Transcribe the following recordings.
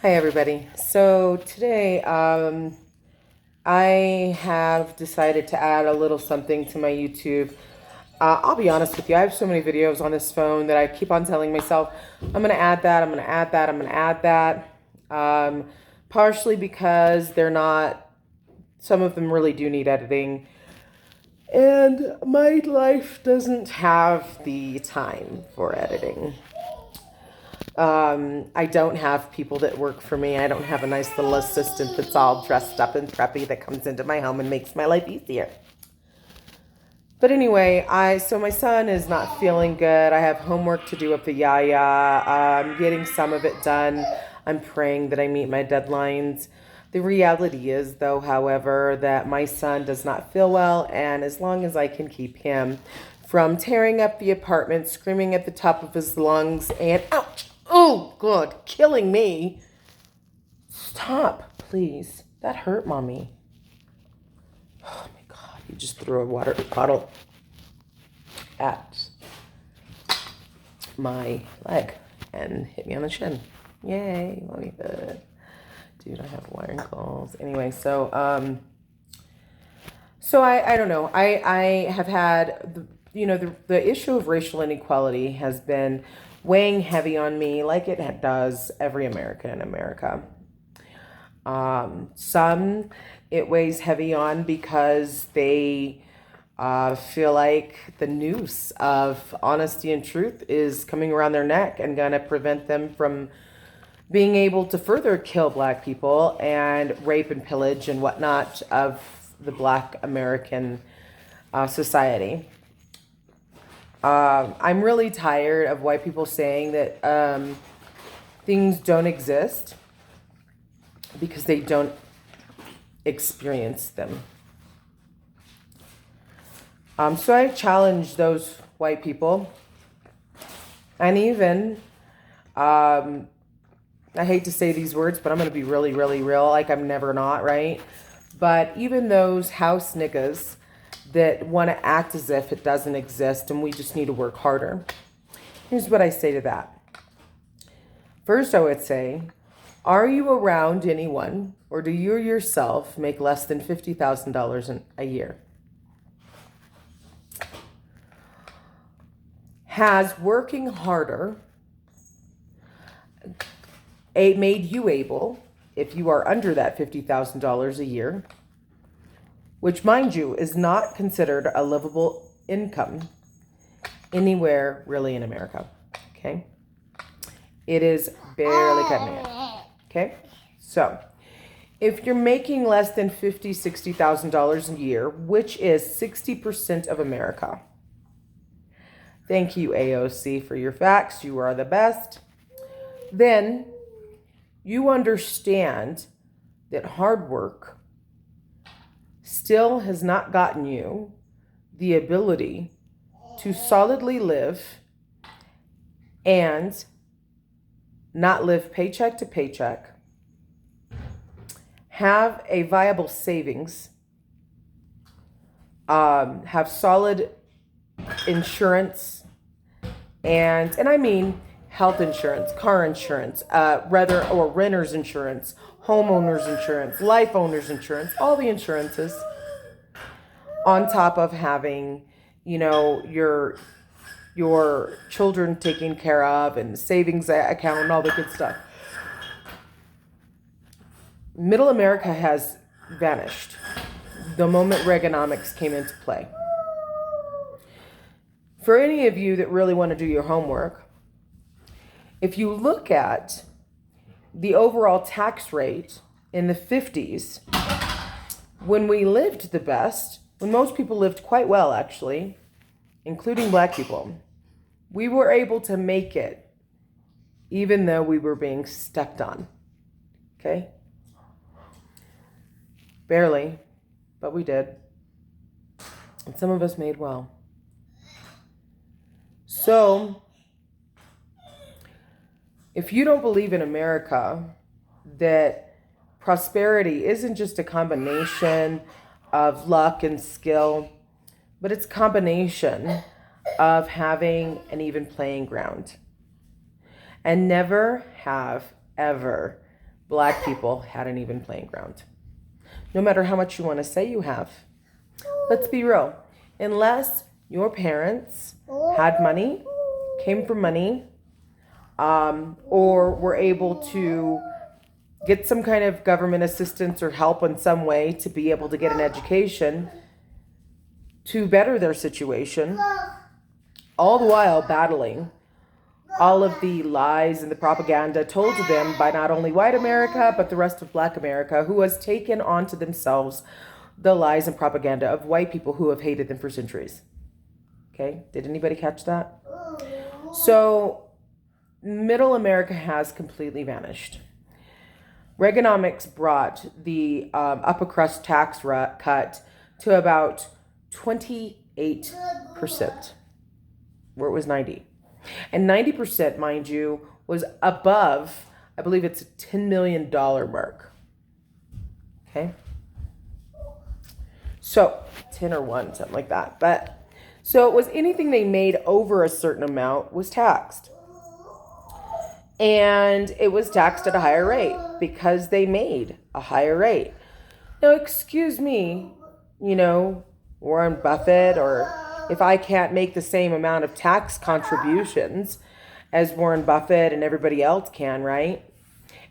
Hi, everybody. So today, I have decided to add a little something to my YouTube. I'll be honest with you, I have so many videos on this phone that I keep on telling myself, I'm going to add that, I'm going to add that, I'm going to add that. Partially because they're not, some of them really do need editing. And my life doesn't have the time for editing. I don't have people that work for me. I don't have a nice little assistant that's all dressed up and preppy that comes into my home and makes my life easier. But anyway, so my son is not feeling good. I have homework to do up the yaya. I'm getting some of it done. I'm praying that I meet my deadlines. The reality is, though, however, that my son does not feel well, and as long as I can keep him from tearing up the apartment, screaming at the top of his lungs, and ouch, oh, God, killing me. Stop, please. That hurt, Mommy. Oh, my God. You just threw a water bottle at my leg and hit me on the shin. Yay, Mommy good. Dude, I have wiring. Anyway, so I don't know. I have had, the issue of racial inequality has been weighing heavy on me like it does every American in America. Some it weighs heavy on because they feel like the noose of honesty and truth is coming around their neck and going to prevent them from being able to further kill Black people and rape and pillage and whatnot of the Black American society. I'm really tired of white people saying that things don't exist because they don't experience them. So I challenge those white people, and even, I hate to say these words, but I'm going to be really, really real, like I'm never not, right? But even those house niggas that want to act as if it doesn't exist and we just need to work harder. Here's what I say to that. First, I would say, are you around anyone, or do you yourself make less than $50,000 a year? Has working harder made you able, if you are under that $50,000 a year, which, mind you, is not considered a livable income anywhere really in America, okay? It is barely cutting it, okay? So, if you're making less than $50,000, $60,000 a year, which is 60% of America, thank you, AOC, for your facts. You are the best. Then you understand that hard work still has not gotten you the ability to solidly live and not live paycheck to paycheck, have a viable savings, have solid insurance, and I mean health insurance, car insurance, or renter's insurance, homeowner's insurance, life owner's insurance, all the insurances, on top of having, your children taken care of and savings account and all the good stuff. Middle America has vanished the moment Reaganomics came into play. For any of you that really want to do your homework, if you look at the overall tax rate in the 50s, when we lived the best, when most people lived quite well, actually, including Black people, we were able to make it even though we were being stepped on, okay? Barely, but we did. And some of us made well. So, if you don't believe in America, that prosperity isn't just a combination of luck and skill, but it's a combination of having an even playing ground. And never have ever Black people had an even playing ground. No matter how much you want to say you have. Let's be real. Unless your parents had money, came from money, or were able to get some kind of government assistance or help in some way to be able to get an education to better their situation, all the while battling all of the lies and the propaganda told to them by not only white America, but the rest of Black America, who has taken onto themselves the lies and propaganda of white people who have hated them for centuries. Okay, did anybody catch that? So middle America has completely vanished. Reaganomics brought the upper crust tax cut to about 28%, where it was 90%. And 90%, mind you, was above, I believe it's a $10 million mark. Okay? So, 10 or 1, something like that. But, so it was anything they made over a certain amount was taxed. And it was taxed at a higher rate because they made a higher rate. Now, excuse me, Warren Buffett, or if I can't make the same amount of tax contributions as Warren Buffett and everybody else can, right?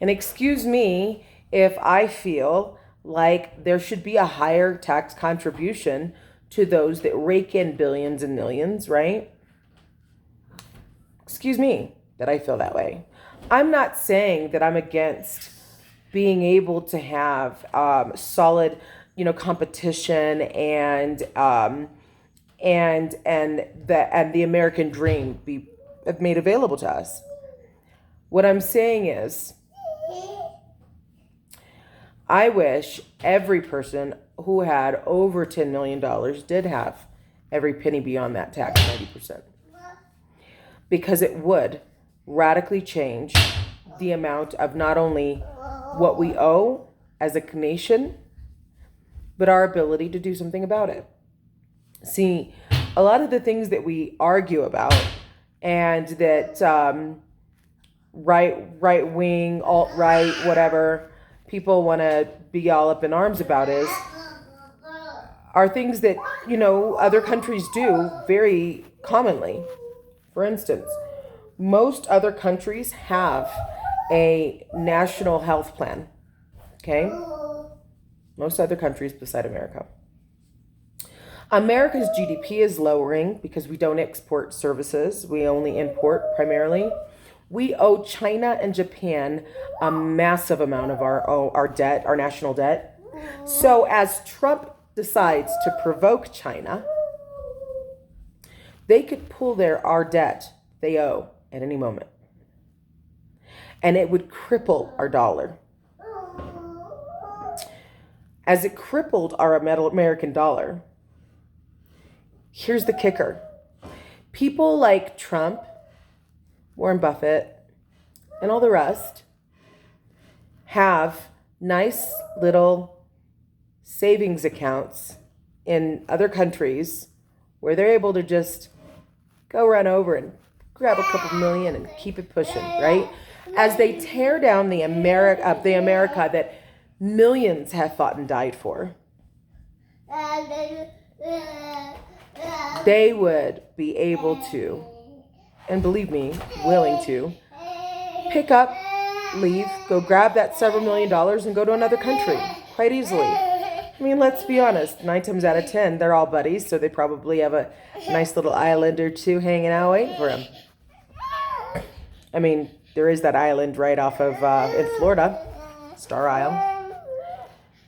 And excuse me if I feel like there should be a higher tax contribution to those that rake in billions and millions, right? Excuse me that I feel that way. I'm not saying that I'm against being able to have solid, competition and the American dream be made available to us. What I'm saying is, I wish every person who had over $10 million did have every penny beyond that tax, 90%. Because it would radically change the amount of not only what we owe as a nation, but our ability to do something about it. See, a lot of the things that we argue about and that right wing, alt-right, whatever, people want to be all up in arms about are things that, other countries do very commonly. For instance, most other countries have a national health plan, okay? Most other countries beside America. America's GDP is lowering because we don't export services. We only import primarily. We owe China and Japan a massive amount of our debt, our national debt. So as Trump decides to provoke China, they could pull our debt they owe at any moment. And it would cripple our dollar. As it crippled our American dollar, here's the kicker. People like Trump, Warren Buffett, and all the rest have nice little savings accounts in other countries where they're able to just go run over and grab a couple million and keep it pushing, right? As they tear down the America that millions have fought and died for, they would be able to, and believe me, willing to, pick up, leave, go grab that several $1 million and go to another country quite easily. I mean, let's be honest, 9 times out of 10, they're all buddies, so they probably have a nice little island or two hanging out waiting for them. I mean, there is that island right off of, in Florida, Star Isle.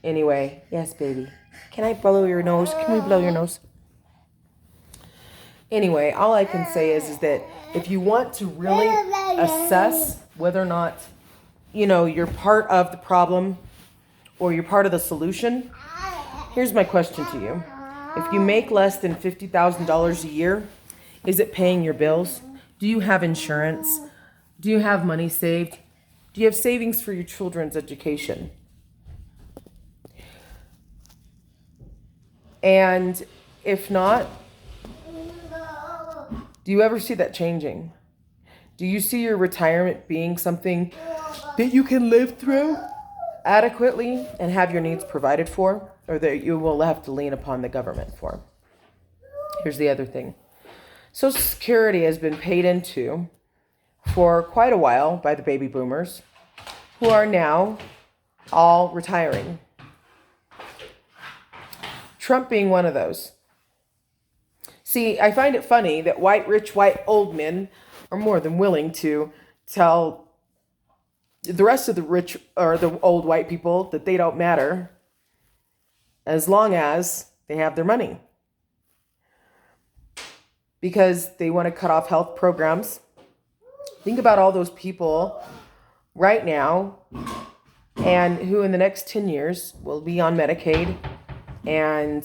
Anyway, yes, baby. Can I blow your nose? Can we blow your nose? Anyway, all I can say is that if you want to really assess whether or not, you're part of the problem or you're part of the solution, here's my question to you. If you make less than $50,000 a year, is it paying your bills? Do you have insurance? Do you have money saved? Do you have savings for your children's education? And if not, do you ever see that changing? Do you see your retirement being something that you can live through adequately and have your needs provided for, or that you will have to lean upon the government for? Here's the other thing. Social Security has been paid into for quite a while by the baby boomers, who are now all retiring. Trump being one of those. See, I find it funny that rich, white, old men are more than willing to tell the rest of the rich or the old white people that they don't matter as long as they have their money. Because they want to cut off health programs. Think about all those people right now and who in the next 10 years will be on Medicaid and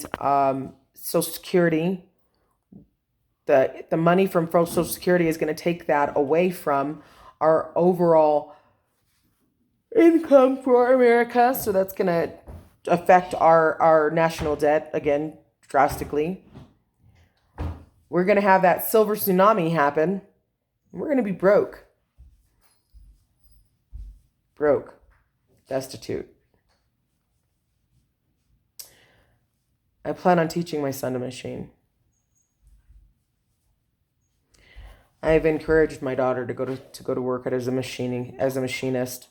Social Security. The money from Social Security is going to take that away from our overall income for America. So that's going to affect our national debt again drastically. We're going to have that silver tsunami happen. We're going to be broke. Destitute. I plan on teaching my son to machine. I've encouraged my daughter to go to work as a machinist,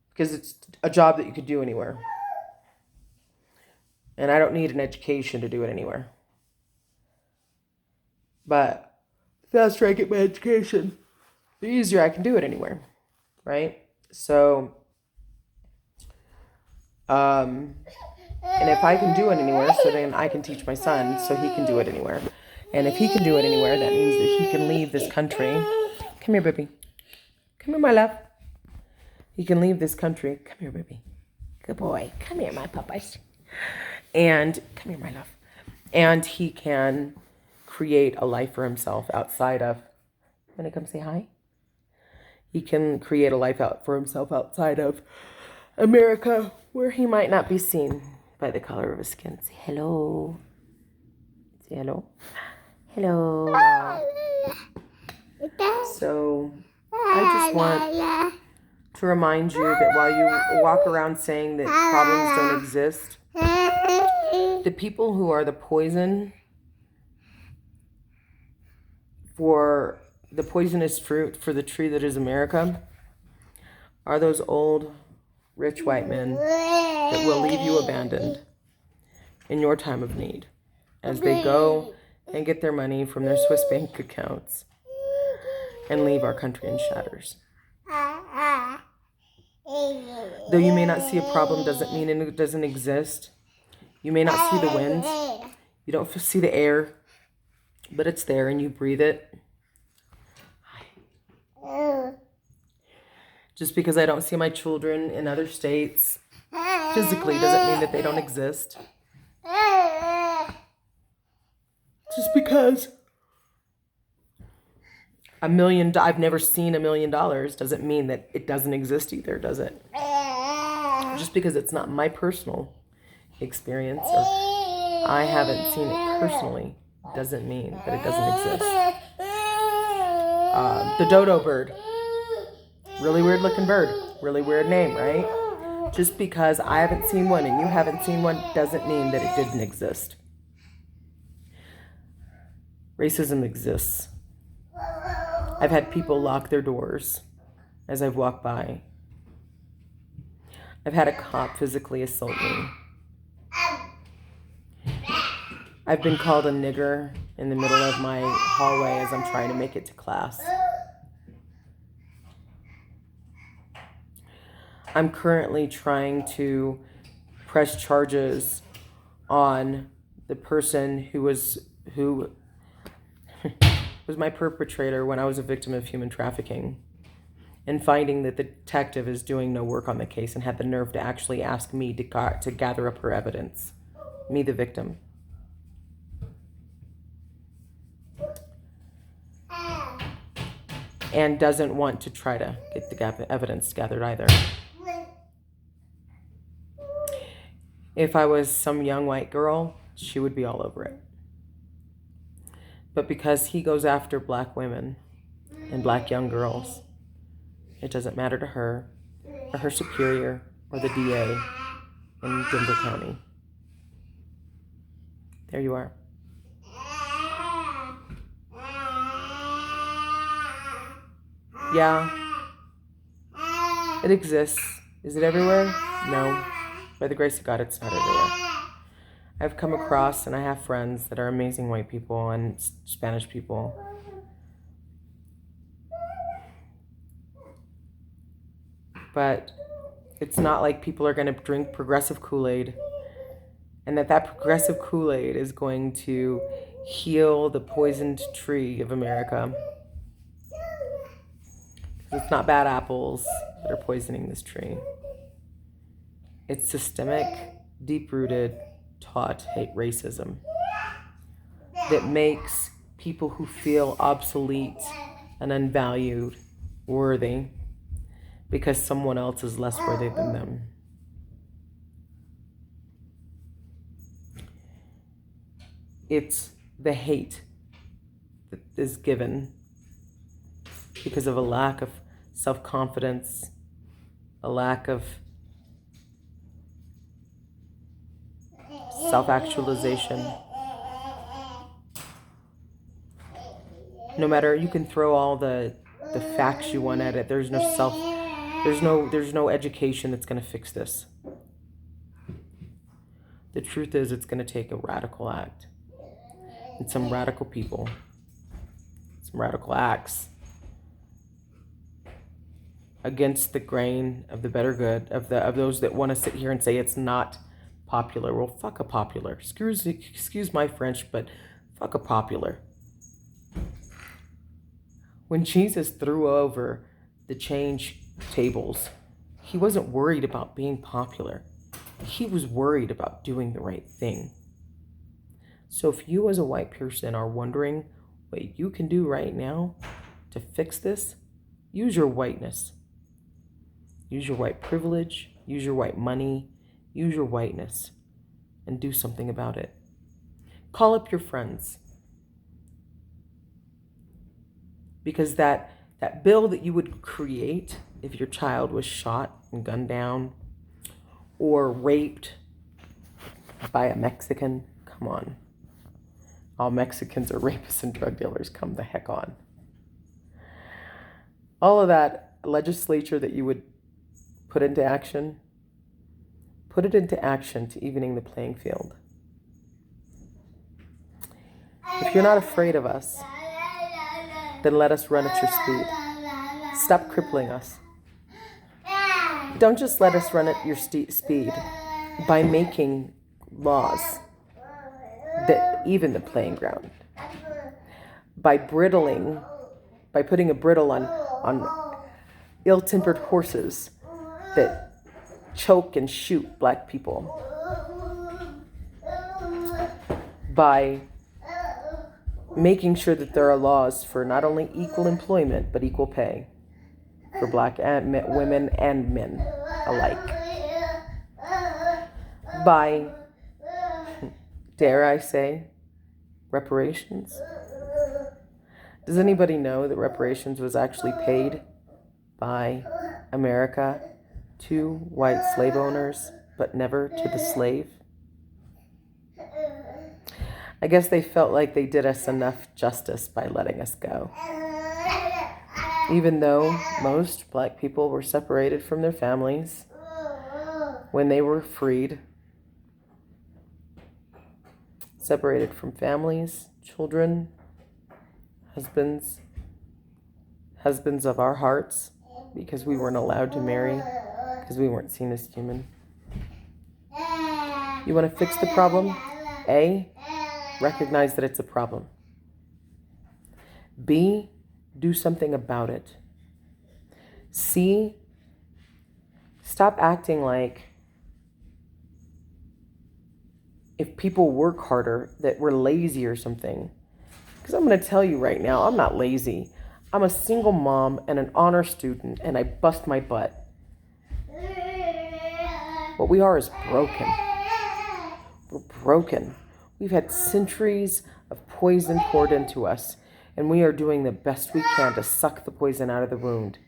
because it's a job that you could do anywhere. And I don't need an education to do it anywhere. But the faster I get my education, the easier I can do it anywhere, right? So, and if I can do it anywhere, so then I can teach my son so he can do it anywhere. And if he can do it anywhere, that means that he can leave this country. Come here, baby. Come here, my love. He can leave this country. Come here, baby. Good boy. Come here, my puppies. And come here, my love. And he can create a life for himself outside of. Want to come say hi? He can create a life for himself outside of America, where he might not be seen by the color of his skin. Say hello. Say hello. Hello. So I just want to remind you that while you walk around saying that problems don't exist, the people who are the poison for the poisonous fruit for the tree that is America are those old, rich white men that will leave you abandoned in your time of need as they go and get their money from their Swiss bank accounts and leave our country in shatters. Though you may not see a problem doesn't mean it doesn't exist. You may not see the wind. You don't see the air, but it's there and you breathe it. Just because I don't see my children in other states physically doesn't mean that they don't exist. Just because I've never seen $1 million doesn't mean that it doesn't exist either, does it? Just because it's not my personal experience or I haven't seen it personally doesn't mean that it doesn't exist. The dodo bird. Really weird looking bird. Really weird name, right? Just because I haven't seen one and you haven't seen one doesn't mean that it didn't exist. Racism exists. I've had people lock their doors as I've walked by. I've had a cop physically assault me. I've been called a nigger in the middle of my hallway as I'm trying to make it to class. I'm currently trying to press charges on the person who was my perpetrator when I was a victim of human trafficking, and finding that the detective is doing no work on the case and had the nerve to actually ask me to gather up her evidence, me the victim. And doesn't want to try to get the evidence gathered either. If I was some young white girl, she would be all over it. But because he goes after black women, and black young girls. It doesn't matter to her or her superior or the DA in Denver County. There you are. Yeah, it exists. Is it everywhere? No. By the grace of God, it's not everywhere. I've come across and I have friends that are amazing white people and Spanish people. But it's not like people are going to drink progressive Kool-Aid and that progressive Kool-Aid is going to heal the poisoned tree of America. It's not bad apples that are poisoning this tree. It's systemic, deep-rooted, taught hate racism that makes people who feel obsolete and unvalued worthy because someone else is less worthy than them. It's the hate that is given because of a lack of self-confidence, a lack of self-actualization. No matter, you can throw all the facts you want at it. There's no education that's going to fix this. The truth is, it's going to take a radical act and some radical people, some radical acts against the grain of the better good of those that want to sit here and say it's not popular. Well, fuck a popular. Excuse my French, but fuck a popular. When Jesus threw over the change tables, he wasn't worried about being popular. He was worried about doing the right thing. So if you as a white person are wondering what you can do right now to fix this, use your whiteness. Use your white privilege, use your white money, use your whiteness, and do something about it. Call up your friends. Because that bill that you would create if your child was shot and gunned down or raped by a Mexican, come on. All Mexicans are rapists and drug dealers, come the heck on. All of that legislature that you would put into action, put it into action to evening the playing field. If you're not afraid of us, then let us run at your speed. Stop crippling us. Don't just let us run at your speed by making laws that even the playing ground. By putting a bridle on ill-tempered horses that choke and shoot black people. By making sure that there are laws for not only equal employment, but equal pay for black and women and men alike. By, dare I say, reparations. Does anybody know that reparations was actually paid by America to white slave owners, but never to the slave? I guess they felt like they did us enough justice by letting us go. Even though most black people were separated from their families when they were freed. Separated from families, children, husbands of our hearts, because we weren't allowed to marry, because we weren't seen as human. You want to fix the problem? A, recognize that it's a problem. B, do something about it. C, stop acting like if people work harder that we're lazy or something. Because I'm going to tell you right now, I'm not lazy. I'm a single mom and an honor student, and I bust my butt. What we are is broken. We're broken. We've had centuries of poison poured into us, And we are doing the best we can to suck the poison out of the wound,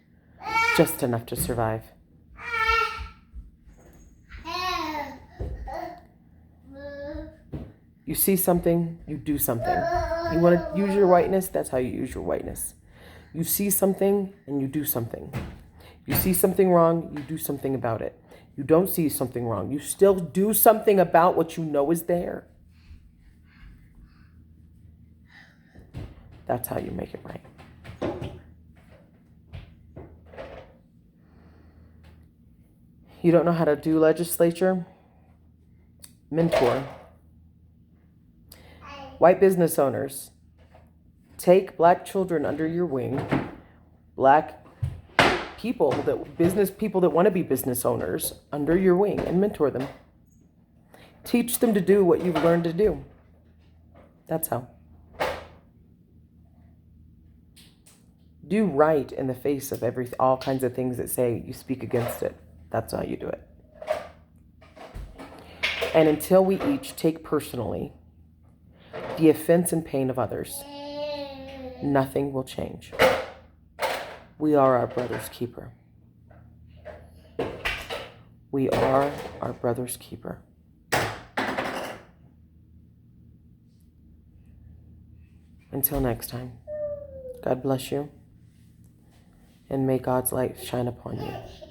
just enough to survive. You see something, you do something. You want to use your whiteness, that's how you use your whiteness. You see something and you do something. You see something wrong, you do something about it. You don't see something wrong, you still do something about what you know is there. That's how you make it right. You don't know how to do legislature? Mentor. White business owners, take black children under your wing, black people business people that want to be business owners under your wing, and mentor them. Teach them to do what you've learned to do. That's how. Do right in the face of all kinds of things that say you speak against it. That's how you do it. And until we each take personally the offense and pain of others, nothing will change. We are our brother's keeper. We are our brother's keeper. Until next time, God bless you, and may God's light shine upon you.